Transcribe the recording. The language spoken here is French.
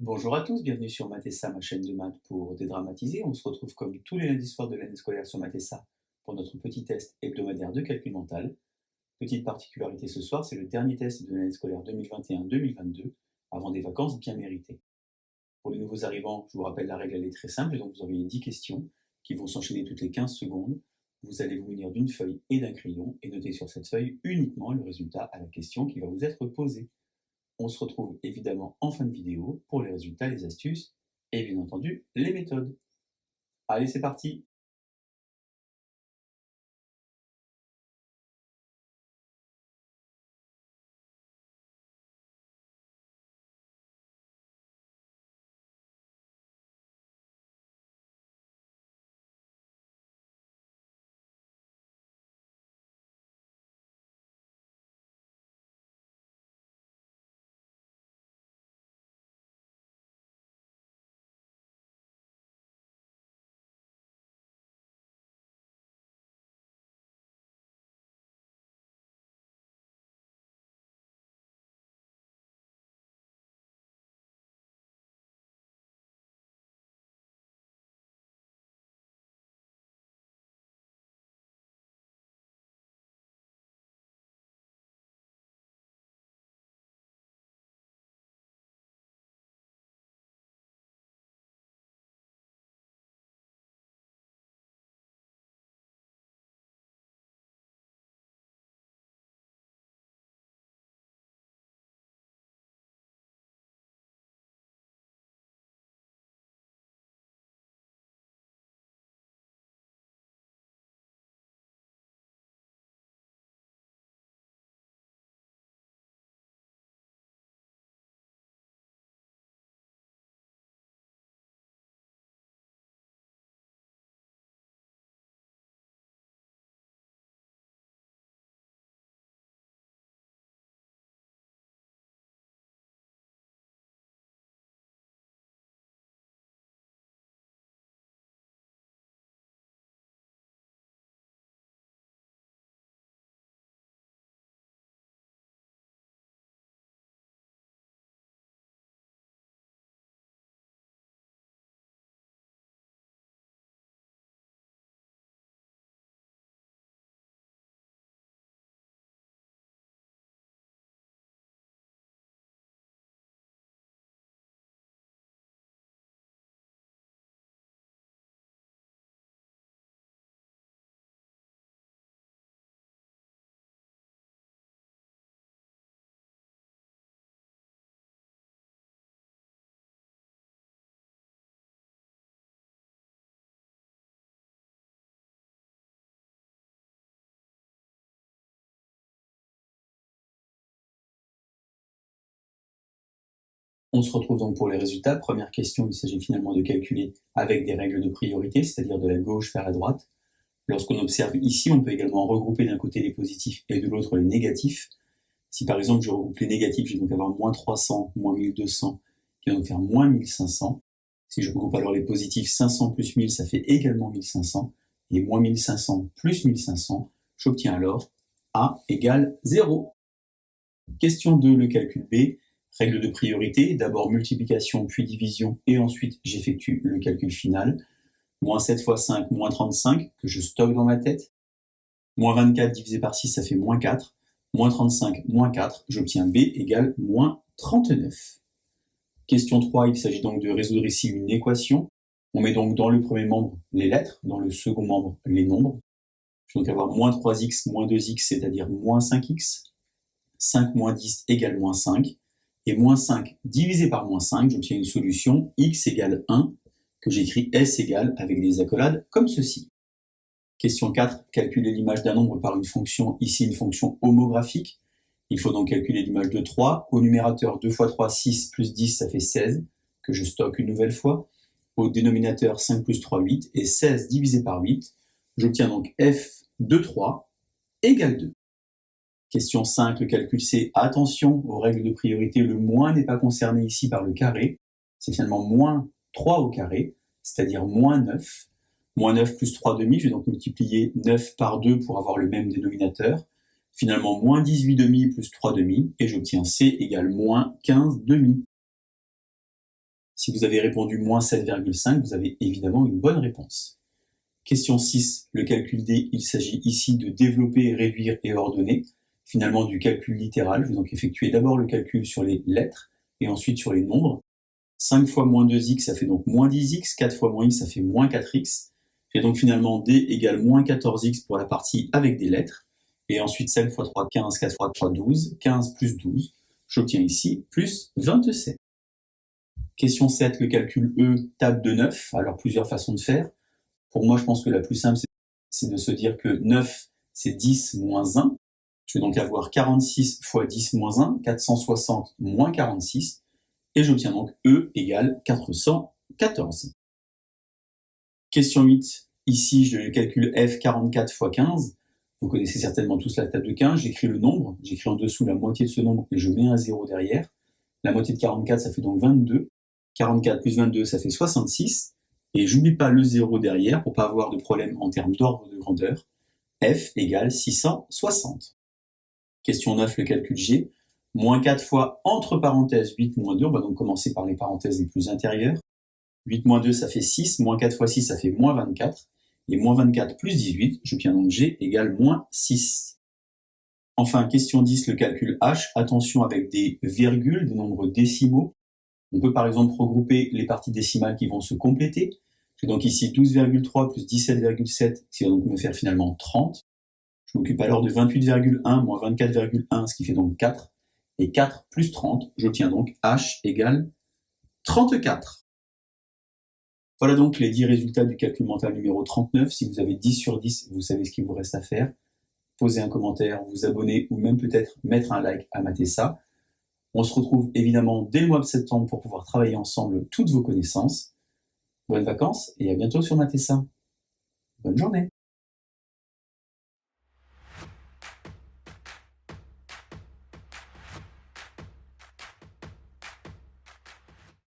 Bonjour à tous, bienvenue sur Matessa, ma chaîne de maths pour dédramatiser. On se retrouve comme tous les lundis soirs de l'année scolaire sur Matessa pour notre petit test hebdomadaire de calcul mental. Petite particularité ce soir, c'est le dernier test de l'année scolaire 2021-2022 avant des vacances bien méritées. Pour les nouveaux arrivants, je vous rappelle la règle, elle est très simple, donc vous avez 10 questions qui vont s'enchaîner toutes les 15 secondes. Vous allez vous munir d'une feuille et d'un crayon et noter sur cette feuille uniquement le résultat à la question qui va vous être posée. On se retrouve évidemment en fin de vidéo pour les résultats, les astuces et bien entendu les méthodes. Allez, c'est parti! On se retrouve donc pour les résultats. Première question, il s'agit finalement de calculer avec des règles de priorité, c'est-à-dire de la gauche vers la droite. Lorsqu'on observe ici, on peut également regrouper d'un côté les positifs et de l'autre les négatifs. Si par exemple je regroupe les négatifs, je vais donc avoir moins 300, moins 1200, qui va donc faire moins 1500. Si je regroupe alors les positifs, 500 plus 1000, ça fait également 1500. Et moins 1500 plus 1500, j'obtiens alors A égale 0. Question 2, le calcul B. Règle de priorité, d'abord multiplication puis division et ensuite j'effectue le calcul final. Moins 7 fois 5, moins 35, que je stocke dans ma tête. Moins 24 divisé par 6, ça fait moins 4. Moins 35, moins 4, j'obtiens B égale moins 39. Question 3, il s'agit donc de résoudre ici une équation. On met donc dans le premier membre les lettres, dans le second membre les nombres. Je vais donc avoir moins 3x moins 2x, c'est-à-dire moins 5x. 5 moins 10 égale moins 5. Et moins 5 divisé par moins 5, j'obtiens une solution x égale 1, que j'écris s égale avec des accolades comme ceci. Question 4, calculer l'image d'un nombre par une fonction, ici une fonction homographique. Il faut donc calculer l'image de 3. Au numérateur, 2 fois 3, 6, plus 10, ça fait 16, que je stocke une nouvelle fois. Au dénominateur, 5 plus 3, 8, et 16 divisé par 8. J'obtiens donc f de 3 égale 2. Question 5, le calcul C. Attention aux règles de priorité, le moins n'est pas concerné ici par le carré. C'est finalement moins 3 au carré, c'est-à-dire moins 9. Moins 9 plus 3 demi, je vais donc multiplier 9 par 2 pour avoir le même dénominateur. Finalement, moins 18 demi plus 3 demi, et j'obtiens C égale moins 15 demi. Si vous avez répondu moins 7,5, vous avez évidemment une bonne réponse. Question 6, le calcul D, il s'agit ici de développer, réduire et ordonner, finalement du calcul littéral. Je vais donc effectuer d'abord le calcul sur les lettres et ensuite sur les nombres. 5 fois moins 2x, ça fait donc moins 10x, 4 fois moins x, ça fait moins 4x. J'ai donc finalement D égale moins 14x pour la partie avec des lettres. Et ensuite 5 fois 3, 15, 4 fois 3, 12, 15 plus 12. J'obtiens ici plus 27. Question 7, le calcul E, table de 9. Alors plusieurs façons de faire. Pour moi, je pense que la plus simple, c'est de se dire que 9, c'est 10 moins 1. Je vais donc avoir 46 fois 10 moins 1, 460 moins 46. Et j'obtiens donc E égale 414. Question 8. Ici, je calcule F 44 fois 15. Vous connaissez certainement tous la table de 15. J'écris le nombre. J'écris en dessous la moitié de ce nombre et je mets un 0 derrière. La moitié de 44, ça fait donc 22. 44 plus 22, ça fait 66. Et j'oublie pas le 0 derrière pour pas avoir de problème en termes d'ordre de grandeur. F égale 660. Question 9, le calcul G. Moins 4 fois, entre parenthèses, 8 moins 2. On va donc commencer par les parenthèses les plus intérieures. 8 moins 2, ça fait 6. Moins 4 fois 6, ça fait moins 24. Et moins 24 plus 18, j'obtiens donc G égale moins 6. Enfin, question 10, le calcul H. Attention avec des virgules, des nombres décimaux. On peut par exemple regrouper les parties décimales qui vont se compléter. J'ai donc ici 12,3 plus 17,7, qui va donc me faire finalement 30. Je m'occupe alors de 28,1 moins 24,1, ce qui fait donc 4. Et 4 plus 30, j'obtiens donc H égale 34. Voilà donc les 10 résultats du calcul mental numéro 39. Si vous avez 10 sur 10, vous savez ce qu'il vous reste à faire. Posez un commentaire, vous abonner ou même peut-être mettre un like à Matessa. On se retrouve évidemment dès le mois de septembre pour pouvoir travailler ensemble toutes vos connaissances. Bonnes vacances et à bientôt sur Matessa. Bonne journée.